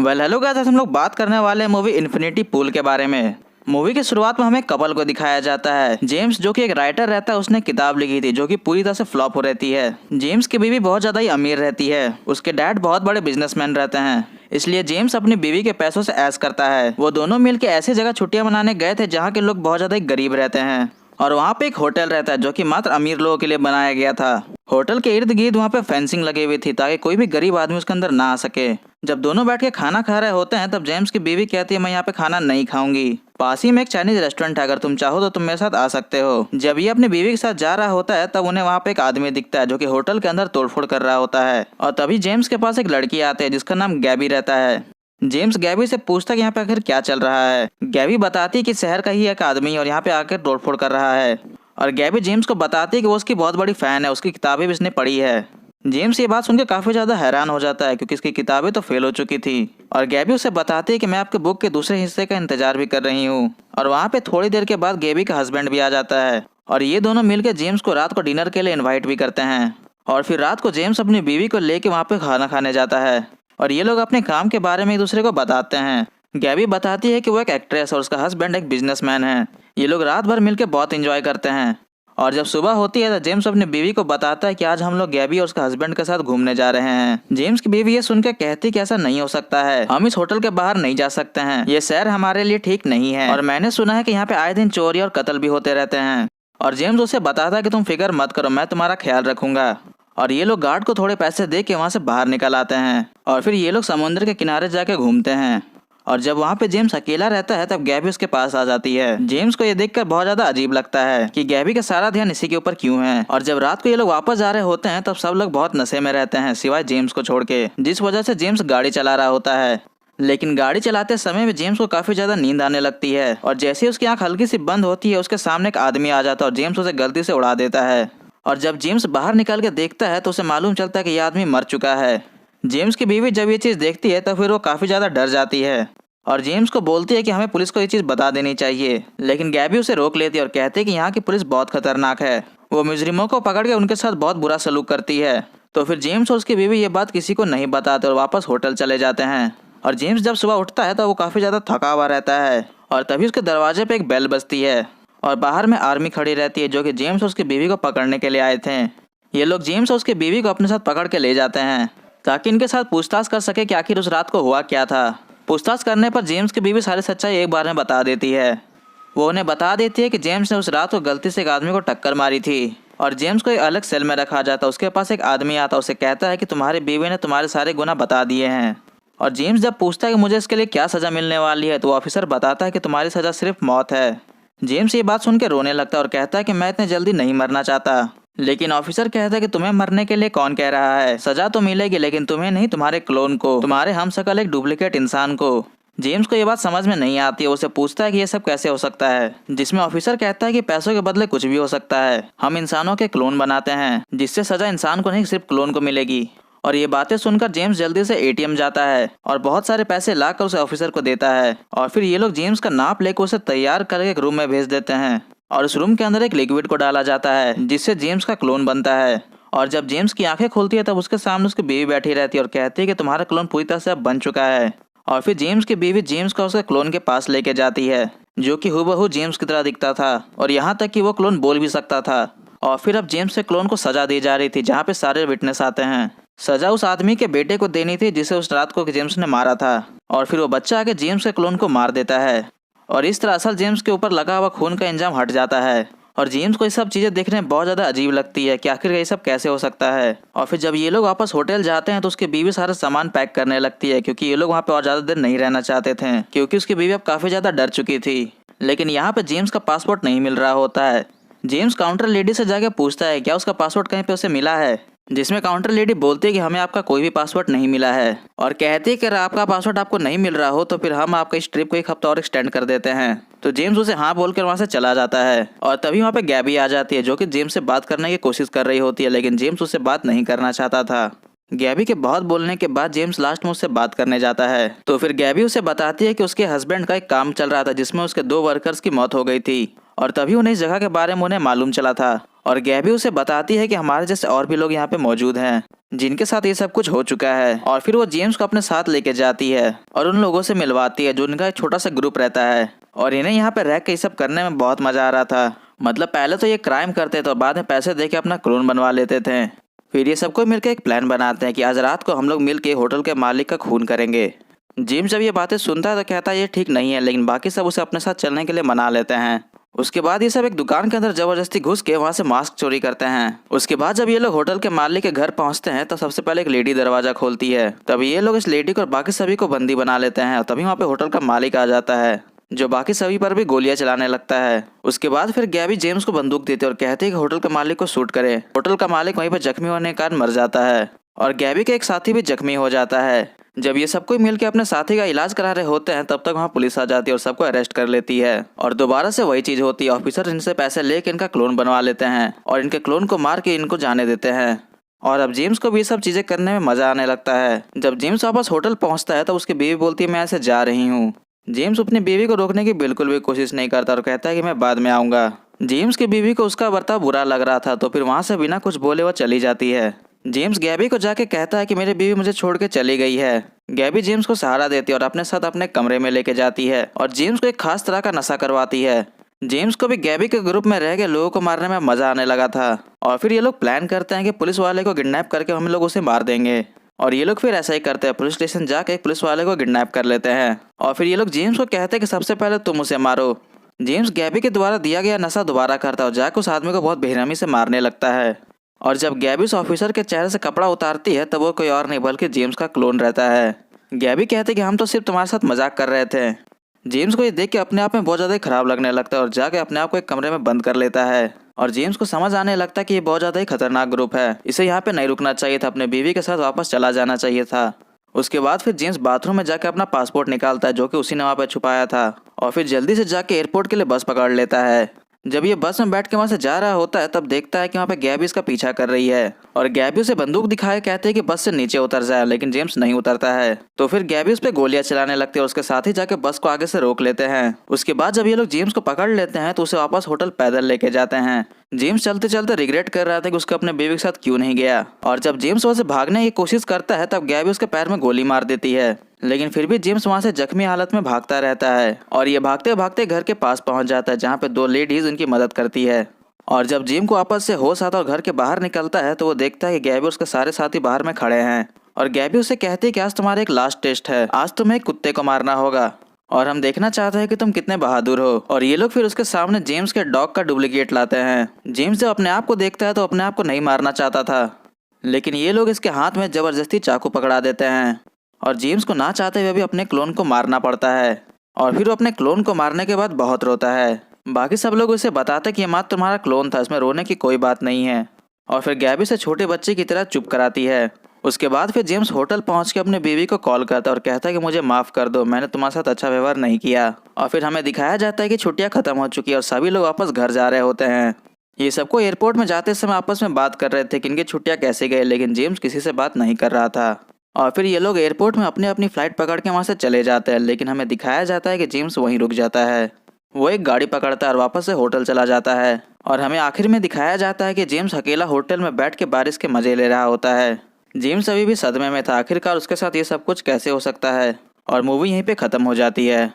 Hello guys, आज हम लोग बात करने वाले हैं मूवी इन्फिनिटी पूल के बारे में। मूवी की शुरुआत में हमें कपल को दिखाया जाता है। जेम्स जो कि एक राइटर रहता है, उसने किताब लिखी थी जो कि पूरी तरह से फ्लॉप हो रहती है। जेम्स की बीवी बहुत ज्यादा ही अमीर रहती है। उसके डैड बहुत बड़े बिजनेसमैन रहते हैं, इसलिए जेम्स अपनी बीवी के पैसों से ऐश करता है। वो दोनों मिलकर ऐसी जगह छुट्टियां मनाने गए थे जहाँ के लोग बहुत ज्यादा ही गरीब रहते हैं, और वहाँ पे एक होटल रहता है जो कि मात्र अमीर लोगों के लिए बनाया गया था। होटल के इर्द गिर्द वहाँ पे फेंसिंग लगी हुई थी ताकि कोई भी गरीब आदमी उसके अंदर ना आ सके। जब दोनों बैठ के खाना खा रहे होते हैं तब जेम्स की बीवी कहती है, मैं यहाँ पे खाना नहीं खाऊंगी, पास ही में एक चाइनीज रेस्टोरेंट है, अगर तुम चाहो तो तुम मेरे साथ आ सकते हो। जब ये अपनी बीवी के साथ जा रहा होता है तब उन्हें वहाँ पे एक आदमी दिखता है जो कि होटल के अंदर तोड़फोड़ कर रहा होता है, और तभी जेम्स के पास एक लड़की आती है जिसका नाम गैबी रहता है। जेम्स गैबी से पूछता है कि यहाँ पे आखिर क्या चल रहा है। गैबी बताती है कि शहर का ही एक आदमी और यहाँ पे आकर तोड़फोड़ कर रहा है, और गैबी जेम्स को बताती है कि वो उसकी बहुत बड़ी फैन है, उसकी किताबें भी उसने पढ़ी है। जेम्स ये बात सुनकर काफी ज्यादा हैरान हो जाता है क्योंकि इसकी किताबें तो फेल हो चुकी थी, और गैबी उसे बताती है कि मैं आपके बुक के दूसरे हिस्से का इंतजार भी कर रही हूँ। और वहाँ पे थोड़ी देर के बाद गैबी का हस्बैंड भी आ जाता है, और ये दोनों मिलकर जेम्स को रात को डिनर के लिए इन्वाइट भी करते हैं। और फिर रात को जेम्स अपनी बीवी को लेके वहाँ पे खाना खाने जाता है, और ये लोग अपने काम के बारे में एक दूसरे को बताते हैं। गैबी बताती है कि वो एक एक्ट्रेस और उसका हस्बैंड एक बिजनेसमैन है। ये लोग रात भर मिलकर बहुत एंजॉय करते हैं, और जब सुबह होती है तो जेम्स अपनी बीवी को बताता है कि आज हम लोग गैबी और उसका हस्बैंड के साथ घूमने जा रहे हैं। जेम्स की बीवी ये सुनकर कहती कि ऐसा नहीं हो सकता है, हम इस होटल के बाहर नहीं जा सकते हैं, ये शहर हमारे लिए ठीक नहीं है, और मैंने सुना है कि यहाँ पे आए दिन चोरी और कत्ल भी होते रहते हैं। और जेम्स उसे बताता है कि तुम फिक्र मत करो, मैं तुम्हारा ख्याल रखूंगा। और ये लोग गार्ड को थोड़े पैसे दे के वहाँ से बाहर निकल आते हैं, और फिर ये लोग समुद्र के किनारे जाके घूमते हैं। और जब वहाँ पे जेम्स अकेला रहता है तब गैबी उसके पास आ जाती है। जेम्स को ये देखकर बहुत ज्यादा अजीब लगता है कि गैबी का सारा ध्यान इसी के ऊपर क्यों है। और जब रात को ये लोग वापस जा रहे होते हैं तब सब लोग बहुत नशे में रहते हैं सिवाय जेम्स को छोड़ के, जिस वजह से जेम्स गाड़ी चला रहा होता है। लेकिन गाड़ी चलाते समय में जेम्स को काफी ज्यादा नींद आने लगती है, और जैसे ही उसकी आंख हल्की सी बंद होती है उसके सामने एक आदमी आ जाता है और जेम्स उसे गलती से उड़ा देता है। और जब जेम्स बाहर निकल के देखता है तो उसे मालूम चलता है कि यह आदमी मर चुका है। जेम्स की बीवी जब ये चीज़ देखती है तो फिर वो काफ़ी ज़्यादा डर जाती है, और जेम्स को बोलती है कि हमें पुलिस को ये चीज़ बता देनी चाहिए। लेकिन गैबी उसे रोक लेती है और कहती है कि यहाँ की पुलिस बहुत खतरनाक है, वो मुजरिमों को पकड़ के उनके साथ बहुत बुरा सलूक करती है। तो फिर जेम्स और उसकी बीवी ये बात किसी को नहीं बताते और वापस होटल चले जाते हैं। और जेम्स जब सुबह उठता है तो वो काफ़ी ज़्यादा थका हुआ रहता है, और तभी उसके दरवाजे पर एक बेल बजती है, और बाहर में आर्मी खड़ी रहती है जो कि जेम्स और उसकी बीवी को पकड़ने के लिए आए थे। ये लोग जेम्स और उसकी बीवी को अपने साथ पकड़ के ले जाते हैं ताकि इनके साथ पूछताछ कर सके कि आखिर उस रात को हुआ क्या था। पूछताछ करने पर जेम्स की बीवी सारी सच्चाई एक बार में बता देती है। वो उन्हें बता देती है कि जेम्स ने उस रात को गलती से एक आदमी को टक्कर मारी थी, और जेम्स को एक अलग सेल में रखा जाता। उसके पास एक आदमी आता, उसे कहता है कि तुम्हारी बीवी ने तुम्हारे सारे गुनाह बता दिए हैं। और जेम्स जब पूछता है कि मुझे इसके लिए क्या सज़ा मिलने वाली है तो वो ऑफिसर बताता है कि तुम्हारी सज़ा सिर्फ मौत है। जेम्स ये बात सुन के रोने लगता है और कहता है कि मैं इतने जल्दी नहीं मरना चाहता। लेकिन ऑफिसर कहता है कि तुम्हें मरने के लिए कौन कह रहा है, सजा तो मिलेगी लेकिन तुम्हें नहीं, तुम्हारे क्लोन को, तुम्हारे हमशक्ल एक डुप्लीकेट इंसान को। जेम्स को ये बात समझ में नहीं आती है। उसे पूछता है कि ये सब कैसे हो सकता है, जिसमें ऑफिसर कहता है कि पैसों के बदले कुछ भी हो सकता है, हम इंसानों के क्लोन बनाते हैं जिससे सजा इंसान को नहीं सिर्फ क्लोन को मिलेगी। और ये बातें सुनकर जेम्स जल्दी से एटीएम जाता है और बहुत सारे पैसे लाकर उसे ऑफिसर को देता है, और फिर ये लोग जेम्स का नाप लेकर उसे तैयार करके एक रूम में भेज देते हैं, और उस रूम के अंदर एक लिक्विड को डाला जाता है जिससे जेम्स का क्लोन बनता है। और जब जेम्स की आंखें खुलती है तब उसके सामने उसकी बीवी बैठी रहती है और कहती है कि तुम्हारा क्लोन पूरी तरह से अब बन चुका है। और फिर जेम्स की बीवी जेम्स को उसके क्लोन के पास लेके जाती है जो कि हूबहू जेम्स की तरह दिखता था, और यहाँ तक कि वो क्लोन बोल भी सकता था। और फिर अब जेम्स के क्लोन को सजा दी जा रही थी जहाँ पे सारे विटनेस आते हैं। सजा उस आदमी के बेटे को देनी थी जिसे उस रात को जेम्स ने मारा था, और फिर वो बच्चा आके जेम्स के क्लोन को मार देता है, और इस तरह असल जेम्स के ऊपर लगा हुआ खून का इंजाम हट जाता है। और जेम्स को ये सब चीज़ें देखने में बहुत ज़्यादा अजीब लगती है कि आखिर ये सब कैसे हो सकता है। और फिर जब ये लोग वापस होटल जाते हैं तो उसकी बीवी सारा सामान पैक करने लगती है क्योंकि ये लोग वहाँ पे और ज़्यादा देर नहीं रहना चाहते थे क्योंकि उसकी बीवी अब काफ़ी ज़्यादा डर चुकी थी। लेकिन यहाँ पे जेम्स का पासपोर्ट नहीं मिल रहा होता है। जेम्स काउंटर लेडी से जाके पूछता है क्या उसका पासपोर्ट कहीं पे उसे मिला है, जिसमें काउंटर लेडी बोलती है कि हमें आपका कोई भी पासपोर्ट नहीं मिला है, और कहती है कि अगर आपका पासपोर्ट आपको नहीं मिल रहा हो तो फिर हम आपका इस ट्रिप को एक हफ्ता और एक्सटेंड कर देते हैं। तो जेम्स उसे हाँ बोलकर वहाँ से चला जाता है, और तभी वहाँ पे गैबी आ जाती है जो कि जेम्स से बात करने की कोशिश कर रही होती है, लेकिन जेम्स उससे बात नहीं करना चाहता था। गैबी के बहुत बोलने के बाद जेम्स लास्ट में उससे बात करने जाता है। तो फिर गैबी उसे बताती है कि उसके हस्बैंड का एक काम चल रहा था जिसमें उसके 2 वर्कर्स की मौत हो गई थी, और तभी उन्हें इस जगह के बारे में उन्हें मालूम चला था, और गैबी उसे बताती है कि हमारे जैसे और भी लोग यहाँ पे मौजूद हैं जिनके साथ ये सब कुछ हो चुका है। और फिर वो जेम्स को अपने साथ लेके जाती है और उन लोगों से मिलवाती है जो उनका एक छोटा सा ग्रुप रहता है। और इन्हें यहाँ पे रह के ये सब करने में बहुत मजा आ रहा था। मतलब पहले तो ये क्राइम करते थे और बाद में पैसे दे के अपना क्लोन बनवा लेते थे। फिर ये सबको मिलकर एक प्लान बनाते हैं कि आज रात को हम लोग मिल के होटल के मालिक का खून करेंगे। जेम्स जब ये बातें सुनता है तो कहता है ये ठीक नहीं है, लेकिन बाकी सब उसे अपने साथ चलने के लिए मना लेते हैं। उसके बाद ये सब एक दुकान के अंदर जबरदस्ती घुस के वहाँ से मास्क चोरी करते हैं। उसके बाद जब ये लोग होटल के मालिक के घर पहुँचते हैं तो सबसे पहले एक लेडी दरवाजा खोलती है। तभी ये लोग इस लेडी को और बाकी सभी को बंदी बना लेते हैं। और तभी वहाँ पे होटल का मालिक आ जाता है जो बाकी सभी पर भी गोलियां चलाने लगता है। उसके बाद फिर गैबी जेम्स को बंदूक देते और कहते हैं कि होटल के मालिक को शूट करे। होटल का मालिक वहीं पर जख्मी होने के कारण मर जाता है और गैबी का एक साथी भी जख्मी हो जाता है। जब ये सब कोई मिलकर अपने साथी का इलाज करा रहे होते हैं तब तक वहाँ पुलिस आ जाती है और सबको अरेस्ट कर लेती है। और दोबारा से वही चीज होती है, ऑफिसर इनसे पैसे लेके इनका क्लोन बनवा लेते हैं और इनके क्लोन को मार के इनको जाने देते हैं। और अब जेम्स को भी ये सब चीजें करने में मजा आने लगता है। जब जेम्स वापस होटल पहुंचता है तो उसकी बीवी बोलती है मैं ऐसे जा रही हूँ। जेम्स अपनी बीवी को रोकने की बिल्कुल भी कोशिश नहीं करता और कहता है कि मैं बाद में आऊँगा। जेम्स की बीवी को उसका बर्ताव बुरा लग रहा था तो फिर वहाँ से बिना कुछ बोले वो चली जाती है। जेम्स गैबी को जाके कहता है कि मेरी बीवी मुझे छोड़ के चली गई है। गैबी जेम्स को सहारा देती है और अपने साथ अपने कमरे में लेके जाती है और जेम्स को एक खास तरह का नशा करवाती है। जेम्स को भी गैबी के ग्रुप में रह के लोगों को मारने में मजा आने लगा था। और फिर ये लोग प्लान करते हैं कि पुलिस वाले को किडनैप करके हम लोग उसे मार देंगे। और ये लोग फिर ऐसा ही करते हैं, पुलिस स्टेशन जाके एक पुलिस वाले को किडनैप कर लेते हैं। और फिर ये लोग जेम्स को कहते हैं कि सबसे पहले तुम उसे मारो। जेम्स गैबी के द्वारा दिया गया नशा दोबारा करता है और जाके उस आदमी को बहुत बेरहमी से मारने लगता है। और जब गैबी उस ऑफिसर के चेहरे से कपड़ा उतारती है तब वो कोई और नहीं बल्कि जेम्स का क्लोन रहता है। गैबी कहते हैं कि हम तो सिर्फ तुम्हारे साथ मजाक कर रहे थे। जेम्स को ये देख के अपने आप में बहुत ज़्यादा खराब लगने लगता है और जाके अपने आप को एक कमरे में बंद कर लेता है। और जेम्स को समझ आने लगता है कि ये बहुत ज़्यादा ही खतरनाक ग्रुप है, इसे यहाँ पे नहीं रुकना चाहिए था, अपने बीवी के साथ वापस चला जाना चाहिए था। उसके बाद फिर जेम्स बाथरूम में जाके अपना पासपोर्ट निकालता है जो कि उसी ने वहाँ पे छुपाया था। और फिर जल्दी से जाके एयरपोर्ट के लिए बस पकड़ लेता है। जब ये बस में बैठ के वहाँ से जा रहा होता है तब देखता है कि वहाँ पे गैबी इसका पीछा कर रही है और गैबी उसे बंदूक दिखाए कहते हैं कि बस से नीचे उतर जाए, लेकिन जेम्स नहीं उतरता है। तो फिर गैबी उस पर गोलियां चलाने लगती है और उसके साथ ही जाके बस को आगे से रोक लेते हैं। उसके बाद जब ये लोग जेम्स को पकड़ लेते हैं तो उसे वापस होटल पैदल लेके जाते हैं। जेम्स चलते चलते रिग्रेट कर रहा था कि उसको अपने बेबी के साथ क्यों नहीं गया। और जब जेम्स वहाँ से भागने की कोशिश करता है तब गैबी उसके पैर में गोली मार देती है, लेकिन फिर भी जेम्स वहाँ से जख्मी हालत में भागता रहता है। और ये भागते भागते घर के पास पहुँच जाता है जहाँ पे दो लेडीज उनकी मदद करती है। और जब जेम को वापस से होश आता और घर के बाहर निकलता है तो वो देखता है कि गैबी उसके सारे साथी बाहर में खड़े हैं। और गैबी उसे कहती है कि आज तुम्हारा एक लास्ट टेस्ट है, आज तुम्हें एक कुत्ते को मारना होगा और हम देखना चाहते हैं कि तुम कितने बहादुर हो। और ये लोग फिर उसके सामने जेम्स के डॉग का डुप्लीकेट लाते हैं। जेम्स जब अपने आप को देखता है तो अपने आप को नहीं मारना चाहता था, लेकिन ये लोग इसके हाथ में जबरदस्ती चाकू पकड़ा देते हैं और जेम्स को ना चाहते हुए भी अपने क्लोन को मारना पड़ता है। और फिर वो अपने क्लोन को मारने के बाद बहुत रोता है। बाकी सब लोग उसे बताते कि ये मात्र तुम्हारा क्लोन था, इसमें रोने की कोई बात नहीं है। और फिर गैबी से छोटे बच्चे की तरह चुप कराती है। उसके बाद फिर जेम्स होटल पहुंच के अपने बीवी को कॉल करता है और कहता है कि मुझे माफ़ कर दो, मैंने तुम्हारे साथ अच्छा व्यवहार नहीं किया। और फिर हमें दिखाया जाता है कि छुट्टियां खत्म हो चुकी है और सभी लोग वापस घर जा रहे होते हैं। ये सबको एयरपोर्ट में जाते समय आपस में बात कर रहे थे कि इनकी छुट्टियां कैसे गई, लेकिन जेम्स किसी से बात नहीं कर रहा था। और फिर ये लोग एयरपोर्ट में अपनी अपनी फ्लाइट पकड़ के वहाँ से चले जाते हैं, लेकिन हमें दिखाया जाता है कि जेम्स वहीं रुक जाता है। वो एक गाड़ी पकड़ता है और वापस से होटल चला जाता है। और हमें आखिर में दिखाया जाता है कि जेम्स अकेला होटल में बैठ के बारिश के मजे ले रहा होता है। जेम्स अभी भी सदमे में था, आखिरकार उसके साथ ये सब कुछ कैसे हो सकता है। और मूवी यहीं पे ख़त्म हो जाती है।